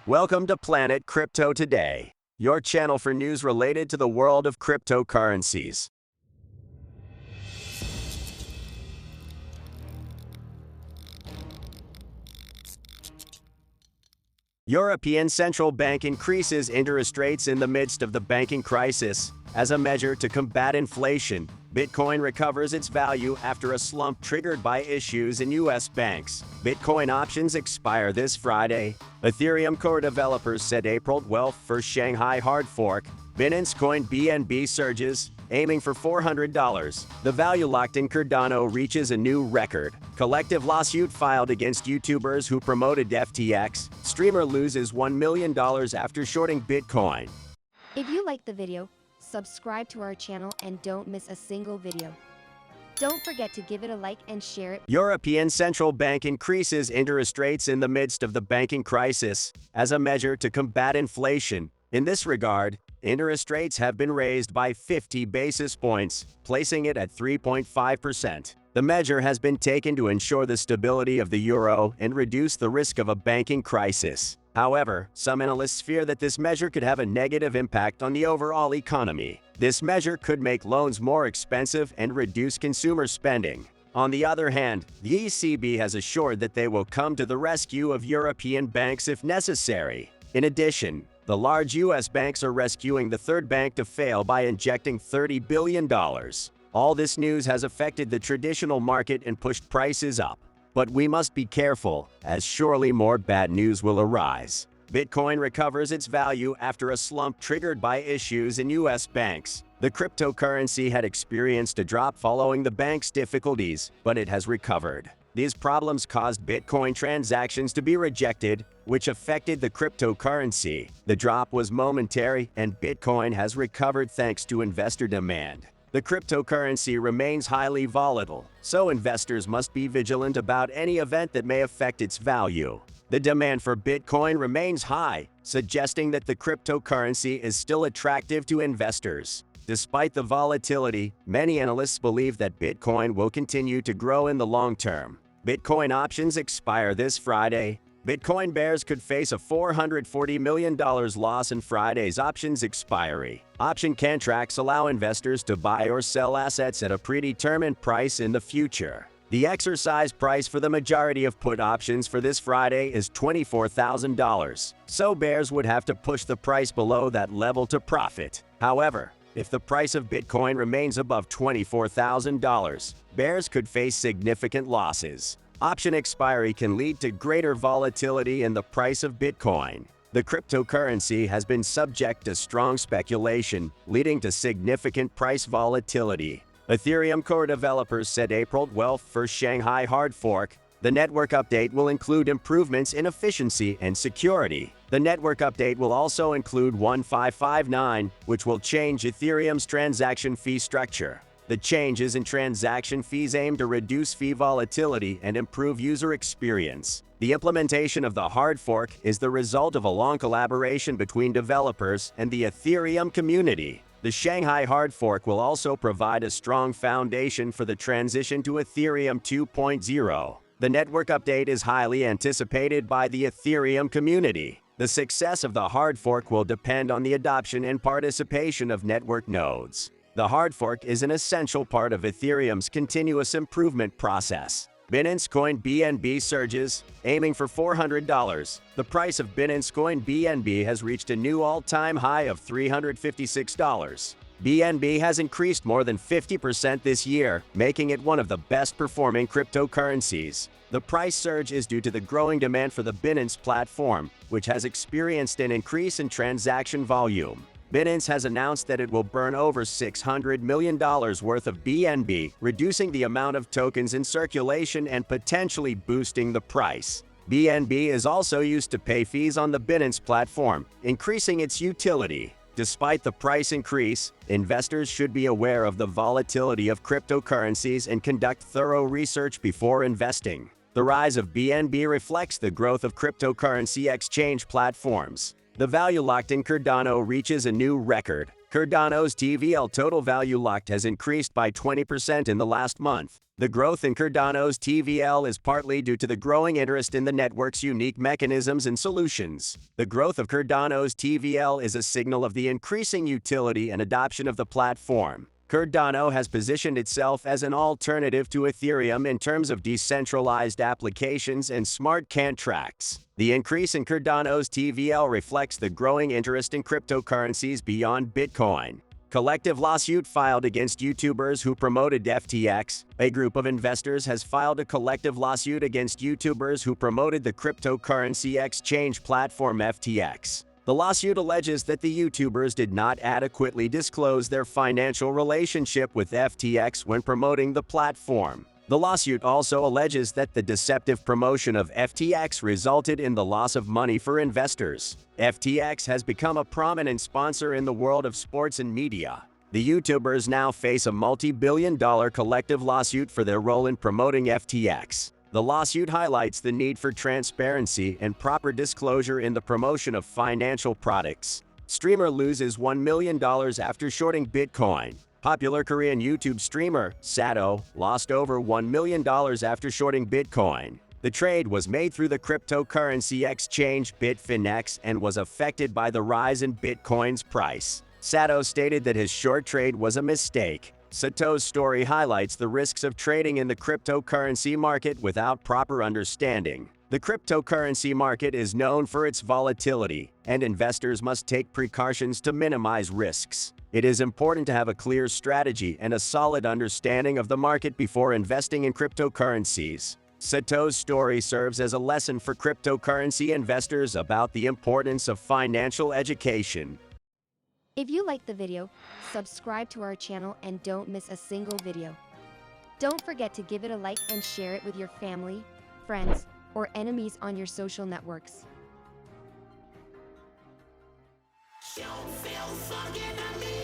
Welcome to Planet Crypto Today, your channel for news related to the world of cryptocurrencies. European Central Bank increases interest rates in the midst of the banking crisis. As a measure to combat inflation, Bitcoin recovers its value after a slump triggered by issues in U.S. banks. Bitcoin options expire this Friday. Ethereum core developers set April 12 for Shanghai hard fork. BINANCE coin BNB surges, aiming for $400. The value locked in Cardano reaches a new record. Collective lawsuit filed against YouTubers who promoted FTX. Streamer loses $1 million after shorting Bitcoin. If you liked the video, subscribe to our channel and don't miss a single video. Don't forget to give it a like and share it. European Central Bank increases interest rates in the midst of the banking crisis as a measure to combat inflation. In this regard, interest rates have been raised by 50 basis points, placing it at 3.5%. The measure has been taken to ensure the stability of the euro and reduce the risk of a banking crisis. However, some analysts fear that this measure could have a negative impact on the overall economy. This measure could make loans more expensive and reduce consumer spending. On the other hand, the ECB has assured that they will come to the rescue of European banks if necessary. In addition, the large U.S. banks are rescuing the third bank to fail by injecting $30 billion. All this news has affected the traditional market and pushed prices up. But we must be careful, as surely more bad news will arise. Bitcoin recovers its value after a slump triggered by issues in U.S. banks. The cryptocurrency had experienced a drop following the bank's difficulties, but it has recovered. These problems caused Bitcoin transactions to be rejected, which affected the cryptocurrency. The drop was momentary, and Bitcoin has recovered thanks to investor demand. The cryptocurrency remains highly volatile, so investors must be vigilant about any event that may affect its value. The demand for Bitcoin remains high, suggesting that the cryptocurrency is still attractive to investors. Despite the volatility, many analysts believe that Bitcoin will continue to grow in the long term. Bitcoin options expire this Friday. Bitcoin bears could face a $440 million loss in Friday's options expiry. Option contracts allow investors to buy or sell assets at a predetermined price in the future. The exercise price for the majority of put options for this Friday is $24,000, so bears would have to push the price below that level to profit. However, if the price of Bitcoin remains above $24,000, bears could face significant losses. Option expiry can lead to greater volatility in the price of Bitcoin. The cryptocurrency has been subject to strong speculation, leading to significant price volatility. Ethereum core developers set April 12 for Shanghai hard fork. The network update will include improvements in efficiency and security. The network update will also include 1559, which will change Ethereum's transaction fee structure. The changes in transaction fees aim to reduce fee volatility and improve user experience. The implementation of the hard fork is the result of a long collaboration between developers and the Ethereum community. The Shanghai hard fork will also provide a strong foundation for the transition to Ethereum 2.0. The network update is highly anticipated by the Ethereum community. The success of the hard fork will depend on the adoption and participation of network nodes. The hard fork is an essential part of Ethereum's continuous improvement process. Binance coin BNB surges, aiming for $400. The price of Binance coin BNB has reached a new all-time high of $356. BNB has increased more than 50% this year, making it one of the best-performing cryptocurrencies. The price surge is due to the growing demand for the Binance platform, which has experienced an increase in transaction volume. Binance has announced that it will burn over $600 million worth of BNB, reducing the amount of tokens in circulation and potentially boosting the price. BNB is also used to pay fees on the Binance platform, increasing its utility. Despite the price increase, investors should be aware of the volatility of cryptocurrencies and conduct thorough research before investing. The rise of BNB reflects the growth of cryptocurrency exchange platforms. The value locked in Cardano reaches a new record. Cardano's TVL total value locked has increased by 20% in the last month. The growth in Cardano's TVL is partly due to the growing interest in the network's unique mechanisms and solutions. The growth of Cardano's TVL is a signal of the increasing utility and adoption of the platform. Cardano has positioned itself as an alternative to Ethereum in terms of decentralized applications and smart contracts. The increase in Cardano's TVL reflects the growing interest in cryptocurrencies beyond Bitcoin. Collective lawsuit filed against YouTubers who promoted FTX. A group of investors has filed a collective lawsuit against YouTubers who promoted the cryptocurrency exchange platform FTX. The lawsuit alleges that the YouTubers did not adequately disclose their financial relationship with FTX when promoting the platform. The lawsuit also alleges that the deceptive promotion of FTX resulted in the loss of money for investors. FTX has become a prominent sponsor in the world of sports and media. The YouTubers now face a multi-billion-dollar collective lawsuit for their role in promoting FTX. The lawsuit highlights the need for transparency and proper disclosure in the promotion of financial products. Streamer loses $1 million after shorting Bitcoin. Popular Korean YouTube streamer, Sato, lost over $1 million after shorting Bitcoin. The trade was made through the cryptocurrency exchange Bitfinex and was affected by the rise in Bitcoin's price. Sato stated that his short trade was a mistake. Sato's story highlights the risks of trading in the cryptocurrency market without proper understanding. The cryptocurrency market is known for its volatility, and investors must take precautions to minimize risks. It is important to have a clear strategy and a solid understanding of the market before investing in cryptocurrencies. Sato's story serves as a lesson for cryptocurrency investors about the importance of financial education. If you liked the video, subscribe to our channel and don't miss a single video. Don't forget to give it a like and share it with your family, friends, or enemies on your social networks. You feel fucking at me.